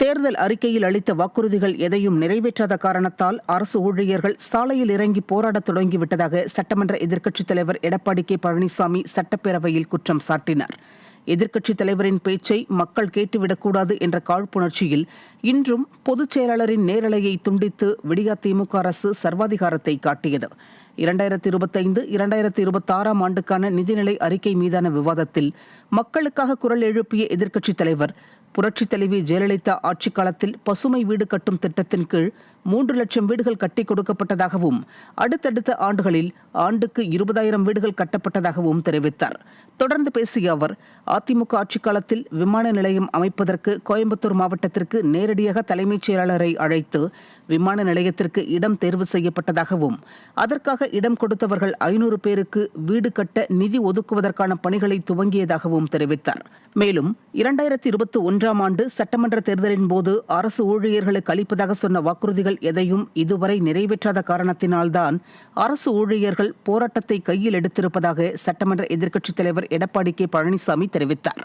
தேர்தல் அறிக்கையில் அளித்த வாக்குறுதிகள் எதையும் நிறைவேற்றாத காரணத்தால் அரசு ஊழியர்கள் சாலையில் இறங்கி போராடத் தொடங்கிவிட்டதாக சட்டமன்ற எதிர்க்கட்சித் தலைவர் எடப்பாடி கே பழனிசாமி சட்டப்பேரவையில் குற்றம் சாட்டினார். எதிர்க்கட்சித் தலைவரின் பேச்சை மக்கள் கேட்டுவிடக்கூடாது என்ற காழ்ப்புணர்ச்சியில் இன்றும் பொதுச் செயலாளரின் நேரலையை துண்டித்து விடியா திமுக அரசு சர்வாதிகாரத்தை காட்டியது. 2025-2026 ஆண்டுக்கான நிதிநிலை அறிக்கை மீதான விவாதத்தில் மக்களுக்காக குரல் எழுப்பிய எதிர்க்கட்சித் தலைவர், புரட்சித் தலைவி ஜெயலலிதா ஆட்சிக் காலத்தில் பசுமை வீடு கட்டும் திட்டத்தின் கீழ் 3 லட்சம் வீடுகள் கட்டிக் கொடுக்கப்பட்டதாகவும் அடுத்தடுத்த ஆண்டுகளில் ஆண்டுக்கு 20,000 வீடுகள் கட்டப்பட்டதாகவும் தெரிவித்தார். தொடர்ந்து பேசிய அவர், அதிமுக ஆட்சிக் காலத்தில் விமான நிலையம் அமைப்பதற்கு கோயம்புத்தூர் மாவட்டத்திற்கு நேரடியாக தலைமைச் செயலாளரை அழைத்து விமான நிலையத்திற்கு இடம் தேர்வு செய்யப்பட்டதாகவும் அதற்காக இடம் கொடுத்தவர்கள் 500 பேருக்கு வீடு கட்ட நிதி ஒதுக்குவதற்கான பணிகளை துவங்கியதாகவும் தெரிவித்தார். மேலும் 2021ஆம் ஆண்டு சட்டமன்ற தேர்தலின் போது அரசு ஊழியர்களுக்கு அளிப்பதாக சொன்ன வாக்குறுதிகள் எதையும் இதுவரை நிறைவேற்றாத காரணத்தினால்தான் அரசு ஊழியர்கள் போராட்டத்தை கையில் எடுத்திருப்பதாக சட்டமன்ற எதிர்க்கட்சித் தலைவர் எடப்பாடி கே பழனிசாமி தெரிவித்தார்.